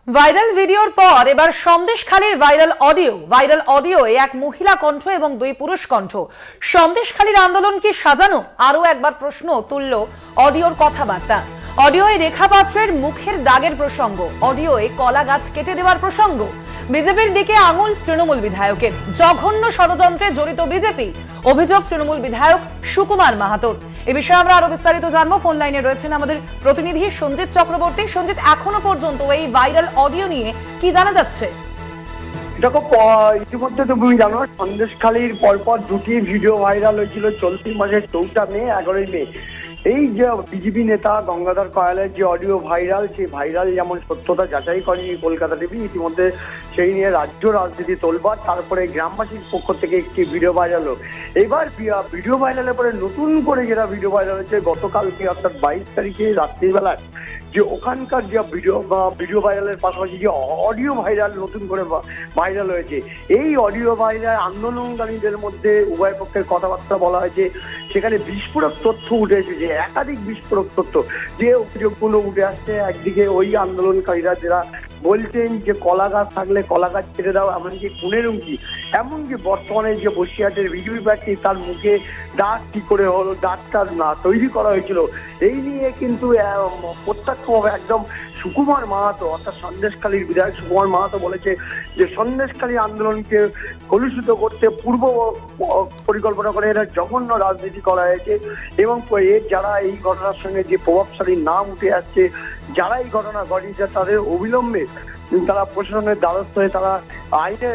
Viral ভিডিওর পর এবার সন্দেশখালীর ভাইরাল অডিও এক মহিলা কণ্ঠ এবং দুই পুরুষ কণ্ঠ। সন্দেশখালীর আন্দোলন কি সাজানো? আরো একবার প্রশ্ন তুলল অডিওর কথাবার্তা। অডিওয় রেখা পাত্রের মুখের দাগের প্রসঙ্গ, অডিওয় কলা গাছ কেটে দেওয়ার প্রসঙ্গ, বিজেপির দিকে আঙুল তৃণমূল বিধায়কের, জঘন্য ষড়যন্ত্রে জড়িত বিজেপি, অভিযোগ তৃণমূল বিধায়ক সুকুমার মাহাতোর। এ বিষয়ে আমরা আরো বিস্তারিত জানবো। ফোন লাইনে রয়েছেন আমাদের প্রতিনিধি সঞ্জিত চক্রবর্তী। সঞ্জিত, এখনো পর্যন্ত এই ভাইরাল অডিও নিয়ে কি জানা যাচ্ছে? দেখো, ইতিমধ্যে তুমি জানো সন্দেশখালীর পরপর দুটি ভিডিও ভাইরাল হয়েছিল চলতি মাসের 4 মে 11 মে। এই যে বিজেপি নেতা গঙ্গাধর কয়ালের যে অডিও ভাইরাল, সেই ভাইরাল যেমন সত্যতা যাচাই করেনি কলকাতা টিভি, ইতিমধ্যে সেই নিয়ে রাজ্য রাজনীতি তোলবার। তারপরে গ্রামবাসীর পক্ষ থেকে একটি ভিডিও ভাইরাল হলো। এবার ভিডিও ভাইরালের পরে নতুন করে যেটা ভিডিও ভাইরাল হচ্ছে গতকালকে অর্থাৎ 22 তারিখে রাত্রিবেলায়, যে ওখানকার যে ভিডিও ভাইরালের পাশাপাশি যে অডিও ভাইরাল নতুন করে ভাইরাল হয়েছে, এই অডিও ভাইরাল আন্দোলনকারীদের মধ্যে উভয় পক্ষের কথাবার্তা বলা হয়েছে। সেখানে বিস্ফোরক তথ্য উঠে এসেছে, একাধিক বিস্ফোরক তথ্য যে অভিযোগগুলো উঠে আসছে। একদিকে ওই আন্দোলনকারীরা যারা বলছেন যে কলা গাছ থাকলে কলা গাছ ছেড়ে দাও, এমনকি খুনের হুমকি, এমনকি বর্তমানে যে বসিরহাটের বিজেপি প্রার্থী তার মুখে দাগ কি করে হলো, দাগটা না তৈরি করা হয়েছিল, এই নিয়ে কিন্তু প্রত্যক্ষভাবে একদম সুকুমার মাহাতো অর্থাৎ সন্দেশখালীর বিধায়ক সুকুমার মাহাতো বলেছে যে সন্দেশখালী আন্দোলনকে কলুষিত করতে পূর্ব পরিকল্পনা করে এরা জঘন্য রাজনীতি করা হয়েছে। এবং যারা এই ঘটনার সঙ্গে যে প্রভাবশালী নাম উঠে আসছে, যারা এই ঘটনা ঘটিয়েছে তাদের অবিলম্বে তারা প্রশাসনের দ্বারস্থ হয়ে তারা আইনে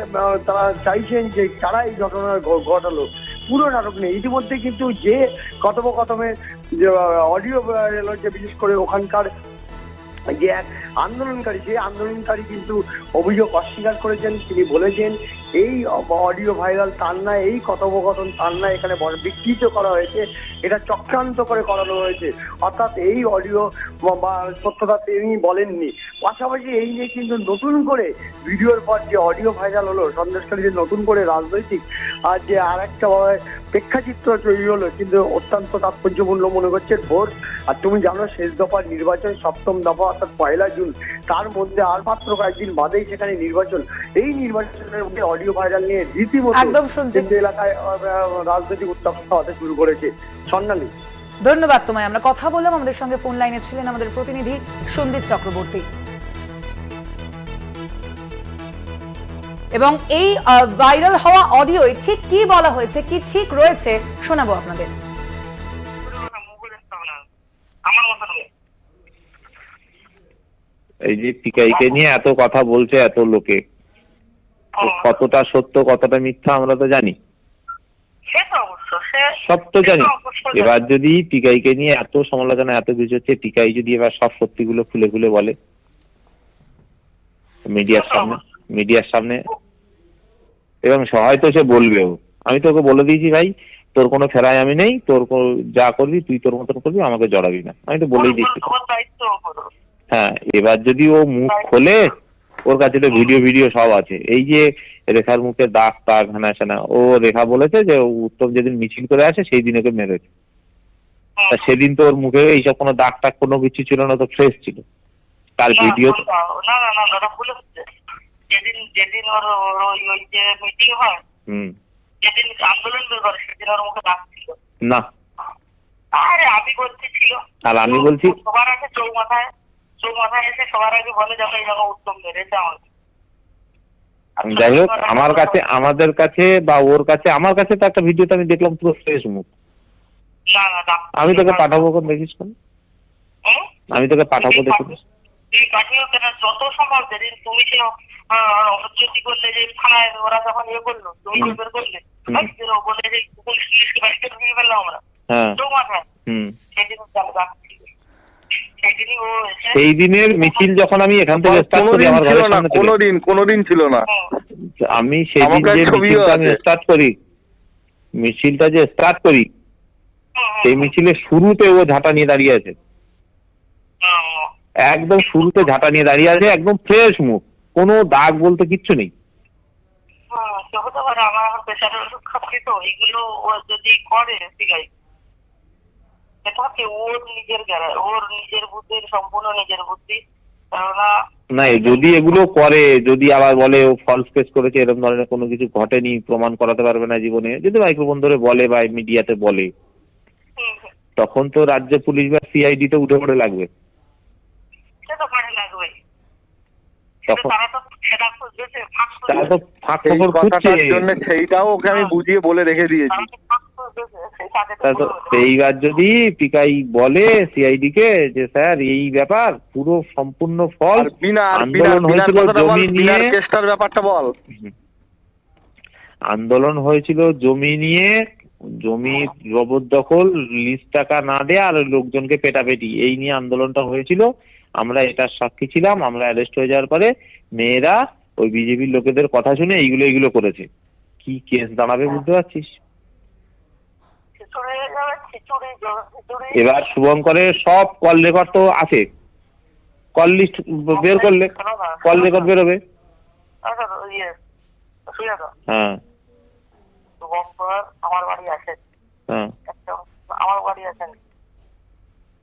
তারা চাইছেন যে কারা এই ঘটনা ঘটালো। পুরো নাটক নেই। ইতিমধ্যে কিন্তু যে কথোপকথনে অডিও যে বিশেষ করে ওখানকার যে এক আন্দোলনকারী, সেই আন্দোলনকারী কিন্তু অভিযোগ অস্বীকার করেছেন। তিনি বলেছেন এই অডিও ভাইরাল তার না, এই কথোপকথন তার না, এখানে বিকৃত করা হয়েছে, এটা চক্রান্ত করে করানো হয়েছে। অর্থাৎ এই অডিও বা সত্যতা তিনি বলেননি। পাশাপাশি এই নিয়ে কিন্তু নতুন করে ভিডিওর পর যে অডিও ভাইরাল হলো সন্দেশখালীতে নতুন করে রাজনৈতিক আর যে আর একটা প্রেক্ষাচিত্র তৈরি হলো, কিন্তু অত্যন্ত তাৎপর্যপূর্ণ মনে করছে ভোট। আর তুমি জানো শেষ দফার নির্বাচন, 7ম দফা অর্থাৎ 1 জুন, তার মধ্যে আর মাত্র কয়েকদিন বাদেই সেখানে নির্বাচন। এই নির্বাচনের মধ্যে অডিও ভাইরাল নিয়ে রীতিমতো এলাকায় রাজনৈতিক উত্তপ্ততা হতে শুরু করেছে। স্বর্ণালী, ধন্যবাদ তোমায়। আমরা কথা বললাম, আমাদের সঙ্গে ফোন লাইনে ছিলেন আমাদের প্রতিনিধি সঞ্জিত চক্রবর্তী। এবং এই ভাইরাল হওয়া অডিও ঠিক কি বলা হয়েছে, কি ঠিক রয়েছে শোনাবো আপনাদের। এই যে পিকাইকে নিয়ে এত কথা বলছে এত লোকে, কতটা সত্য কতটা মিথ্যা আমরা তো জানি, সব তো জানি। এবার যদি পিকাইকে নিয়ে এত সমালোচনা এত কিছু হচ্ছে, পিকাই যদি এবার সব সত্যিগুলো খুলে খুলে বলে মিডিয়ার সামনে এবং হয়তো সে বলবেও, আমি তোকে বলে দিয়েছি ভাই তোর কোনো ফেরায় আমি নেই, তোর যা করবি তুই তোর মতন করবি, আমাকে জড়াবি না, আমি তো বলেই দিচ্ছি। হ্যাঁ, এবার যদি ও মুখ খোলে, ওর কাছে তো ভিডিও সব আছে। এই যে রেখার মুখে দাগ টাগ হানা, ও রেখা বলেছে যে উত্তম যেদিন মিছিল করে আসে সেই দিন ওকে মেরেছে। তা সেদিন তো ওর মুখে এইসব কোনো দাগ টাগ কোনো কিছু ছিল না, তো ফ্রেশ ছিল। তার ভিডিও যেদিন ওর ওই যে মিটিং হয়, যেদিন আন্দোলন বের করে সেদিন ওর মুখে দাগ ছিল না। আরে আমি বলছি ছিল, আর আমি বলছি সবার আগে চৌমাথায় এসে সবার আগে বলে যাবে এই জায়গা উত্তম মেরেছে আমাকে। যাই হোক, আমার কাছে, আমাদের কাছে বা ওর কাছে, আমার কাছে তো একটা ভিডিওতে আমি দেখলাম পুরো ফ্রেশ মুখ। আমি তোকে পাঠাবো, কোন দেখিস কোন, আমি তোকে পাঠাবো, দেখিস যত সম্ভব। যেদিন তুমি যে হচ্ছি করলে যে থানায় ওরা যখন ইয়ে করলো, তুমি বের করলে বলে যে পুলিশকে বাড়িতে ঢুকিয়ে ফেললাম আমরা চৌমাথায়, সেদিন সেই দিনের মিছিল যখন আমি এখান থেকে স্টার্ট করি, আমার ঘরের সামনে কোনোদিন ছিল না। আমি সেই দিন যে মিছিলটা আমি স্টার্ট করি, মিছিলটা যে স্টার্ট করি, সেই মিছিলের শুরুতে ও ঝাঁটা নিয়ে দাঁড়িয়ে আছে, একদম শুরুতে ঝাঁটা নিয়ে দাঁড়িয়ে আছে, একদম ফ্রেশ মুখ, কোনো দাগ বলতে কিচ্ছু নেই। আমার প্রেশারের ওষুধ খাচ্ছি তো, এইগুলো ও যদি করে এটা ওর নিজের বুদ্ধির, সম্পূর্ণ নিজের বুদ্ধি। কেননা না, যদি এগুলো করে, যদি আবার বলে ও ফলস কেস করেছে, এরকম ধরনের কোনো কিছু ঘটেনি, প্রমাণ করাতে পারবে না জীবনে, যদি মাইক্রোফোন ধরে বলে বা মিডিয়াতে বলে, তখন তো রাজ্য পুলিশ বা সিআইডি তো উঠে পড়ে লাগবে। সে তো পারে লাগবে, তখন তারা তো সেটা খুঁজছে, ফাঁক তারা তো ফাঁক এই খবর খুঁজছে। কথাটার জন্য সেইটাও ওকে আমি বুঝিয়ে বলে রেখে দিয়েছি। এইবার যদি পিকাই বলে সিআইডি কে যে স্যার এই ব্যাপার পুরো সম্পূর্ণ ফল, আর বিনার আন্দোলন হয়েছিল জমি নিয়ে, কেসটার ব্যাপারটা বল। আন্দোলন হয়েছিল জমি নিয়ে, জমি জবরদখল, লিজ টাকা না দেয়া আর লোকজনকে পেটাপেটি, এই নিয়ে আন্দোলনটা হয়েছিল। আমরা এটার সাক্ষী ছিলাম। আমরা অ্যারেস্ট হয়ে যাওয়ার পরে মেয়েরা ওই বিজেপির লোকেদের কথা শুনে এইগুলো করেছে। কি কেস দাঁড়াবে বুঝতে পারছিস? এবার শুভঙ্করের সব কল রেকর্ড তো আছে, কল লিস্ট বের করলে কল রেকর্ড বেরোবে। হ্যাঁ আমার বাড়ি আছে, হ্যাঁ আমার বাড়ি আছে,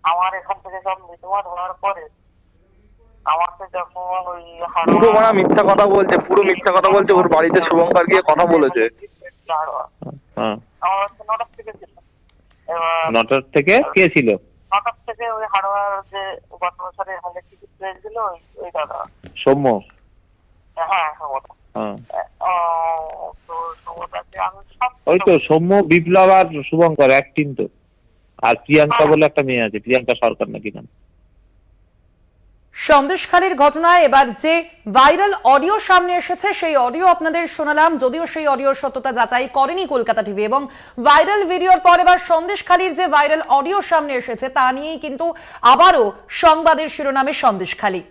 আমার এখান থেকে সব মিটমাট হওয়ার পরে আমাকে যখন ওই পুরো মারা মিথ্যা কথা বলছে, পুরো মিথ্যা কথা বলছে। ওর বাড়িতে শুভঙ্কর গিয়ে কথা বলেছে। হ্যাঁ আমার হচ্ছে 9টার থেকে ছিল। এবার 9টার থেকে কে ছিল? 9টার থেকে ওই হাড়োয়ার যে গত বছরে এখানে টিকিট পেয়েছিল ওই দাদা সৌম্য। হ্যাঁ ওটা। হ্যাঁ তো ওটাকে আমি সব ওই তো সৌম্য, বিপ্লব আর শুভঙ্কর এক টিম তো। আর প্রিয়াঙ্কা বলে একটা মেয়ে আছে, প্রিয়াঙ্কা সরকার নাকি নাম। সন্দেশখালীর ঘটনায় এবার যে ভাইরাল অডিও সামনে এসেছে সেই অডিও আপনাদের শোনালাম, যদিও সেই অডিওর সত্যতা যাচাই করেনি কলকাতা টিভি, এবং ভাইরাল ভিডিওর পর এবার সন্দেশখালীর যে ভাইরাল অডিও সামনে এসেছে তা নিয়েই কিন্তু আবারও সংবাদের শিরোনামে সন্দেশখালী।